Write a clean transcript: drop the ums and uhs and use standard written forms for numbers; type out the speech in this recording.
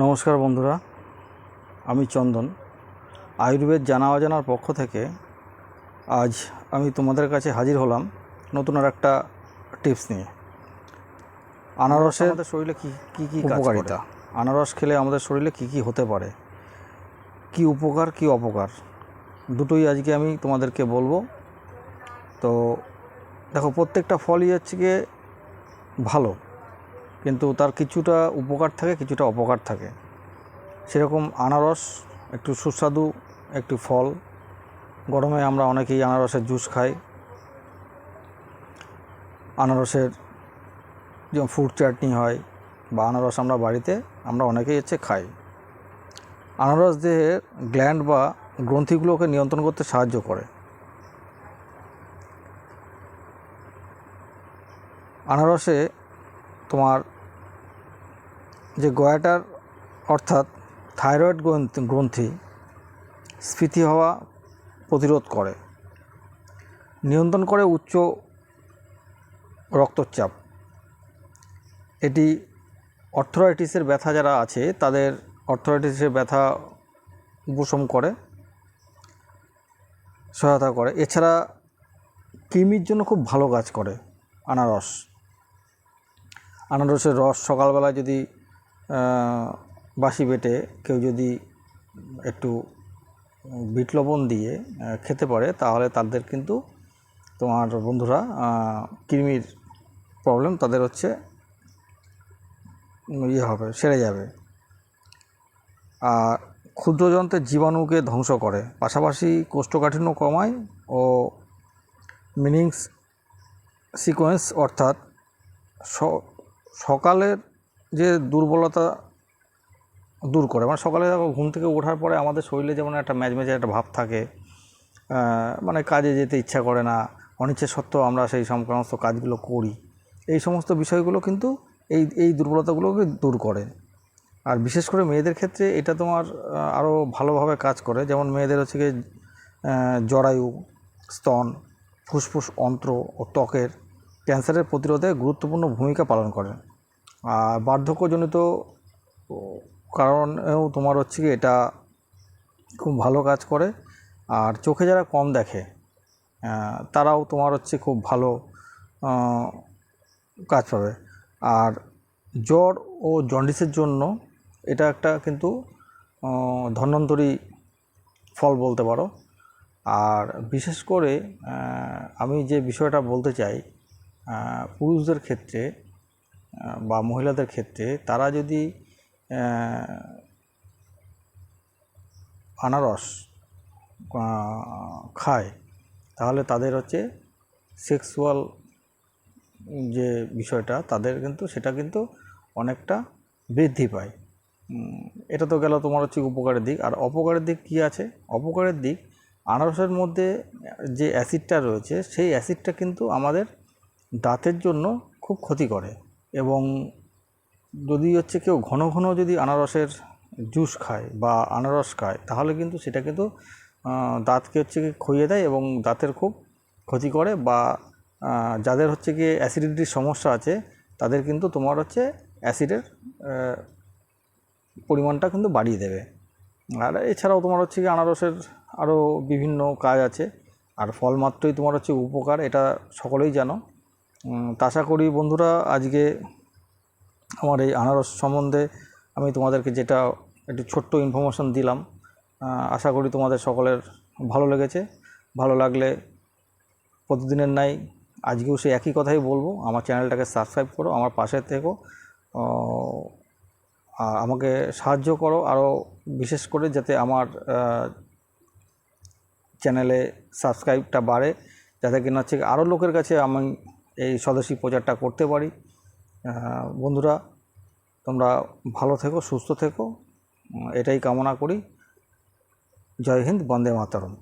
নমস্কার বন্ধুরা, আমি চন্দন। আয়ুর্বেদ জানা অজানার পক্ষ থেকে আজ আমি তোমাদের কাছে হাজির হলাম নতুন আর একটা টিপস নিয়ে। আনারসের আমাদের শরীরে কী কী উপকারিতা, আনারস খেলে আমাদের শরীরে কী কী হতে পারে, কি উপকার কি অপকার, দুটোই আজকে আমি তোমাদেরকে বলবো। তো দেখো, প্রত্যেকটা ফলই হচ্ছে গিয়ে ভালো, কিন্তু তার কিছুটা উপকার থাকে কিছুটা অপকার থাকে। সেরকম আনারস একটু সুস্বাদু একটি ফল। গরমে আমরা অনেকেই আনারসের জুস খাই। আনারসের যেমন ফ্রুট চাটনি হয়, বা আনারস আমরা বাড়িতে অনেকেই খাই। আনারস দেহের গ্ল্যান্ড বা গ্রন্থিগুলোকে নিয়ন্ত্রণ করতে সাহায্য করে। আনারসে তোমার যে গয়াটার অর্থাৎ থাইরয়েড গ্রন্থি স্ফীতি হওয়া প্রতিরোধ করে, নিয়ন্ত্রণ করে উচ্চ রক্তচাপ। এটি অর্থরাইটিসের ব্যথা যারা আছে তাদের অর্থরাইটিসের ব্যথা উপশম করে, সহায়তা করে। এছাড়া কৃমির জন্য খুব ভালো কাজ করে আনারসের রস সকালবেলায় যদি বাসি পেটে কেউ যদি একটু বিট লবণ দিয়ে খেতে পারে, তাহলে তাদের কিন্তু তোমার বন্ধুরা কৃমির প্রবলেম তাদের হবে, সেরে যাবে। আর ক্ষুদ্রযন্ত্রের জীবাণুকে ধ্বংস করে, পাশাপাশি কোষ্ঠকাঠিন্য কমায় ও মিনিংস সিকোয়েন্স অর্থাৎ সকালের যে দুর্বলতা দূর করে। মানে সকালে ঘুম থেকে ওঠার পরে আমাদের শরীরে যেমন একটা ম্যাজম্যাজে একটা ভাব থাকে, মানে কাজে যেতে ইচ্ছা করে না, অনিচ্ছা সত্ত্বেও আমরা সেই সমস্ত কাজগুলো করি। এই সমস্ত বিষয়গুলো কিন্তু এই দুর্বলতাগুলোকে দূর করে। আর বিশেষ করে মেয়েদের ক্ষেত্রে এটা তোমার আরও ভালোভাবে কাজ করে। যেমন মেয়েদের গিয়ে জরায়ু, স্তন, ফুসফুস, অন্ত্র ও ত্বকের ক্যান্সারের প্রতিরোধে গুরুত্বপূর্ণ ভূমিকা পালন করে। আর বার্ধক্যজনিত কারণেও তোমার গিয়ে এটা খুব ভালো কাজ করে। আর চোখে যারা কম দেখে তারাও তোমার খুব ভালো কাজ পাবে। আর জ্বর ও জন্ডিসের জন্য এটা একটা কিন্তু ধন্বন্তরী ফল বলতে পারো। আর বিশেষ করে আমি যে বিষয়টা বলতে চাই, পুরুষদের ক্ষেত্রে বা মহিলাদের ক্ষেত্রে তারা যদি আনারস খায়, তাহলে তাদের সেক্সুয়াল যে বিষয়টা তাদের কিন্তু সেটা কিন্তু অনেকটা বৃদ্ধি পায়। এটা তো গেল তোমার উপকারের দিক। আর অপকারের দিক কী আছে? অপকারের দিক, আনারসের মধ্যে যে অ্যাসিডটা রয়েছে সেই অ্যাসিডটা কিন্তু আমাদের দাঁতের জন্য খুব ক্ষতি করে। এবং যদি কেউ ঘন ঘন যদি আনারসের জুস খায় বা আনারস খায়, তাহলে কিন্তু সেটা কিন্তু দাঁতকে ক্ষইয়ে দেয় এবং দাঁতের খুব ক্ষতি করে। বা যাদের গিয়ে অ্যাসিডিটির সমস্যা আছে তাদের কিন্তু তোমার অ্যাসিডের পরিমাণটা কিন্তু বাড়িয়ে দেবে। আর এছাড়াও তোমার গিয়ে আনারসের আরও বিভিন্ন কাজ আছে। আর ফল মাত্রই তোমার উপকার, এটা সকলেই জানো। আশা করি বন্ধুরা, আজকে আমার এই আনারস সম্বন্ধে আমি তোমাদেরকে যেটা একটু ছোট্ট ইনফরমেশন দিলাম, আশা করি তোমাদের সকলের ভালো লেগেছে। ভালো লাগলে প্রতিদিনের ন্যায় আজকেও সেই একই কথাই বলবো, আমার চ্যানেলটাকে সাবস্ক্রাইব করো, আমার পাশে থেকো, আমাকে সাহায্য করো আরও বিশেষ করে, যাতে আমার চ্যানেলে সাবস্ক্রাইবটা বাড়ে, যাতে কিনা আরও লোকের কাছে আমি এই স্বদেশী প্রচারটা করতে পারি। বন্ধুরা, তোমরা ভালো থেকো, সুস্থ থেকো, এটাই কামনা করি। জয় হিন্দ, বন্দে মাতরম।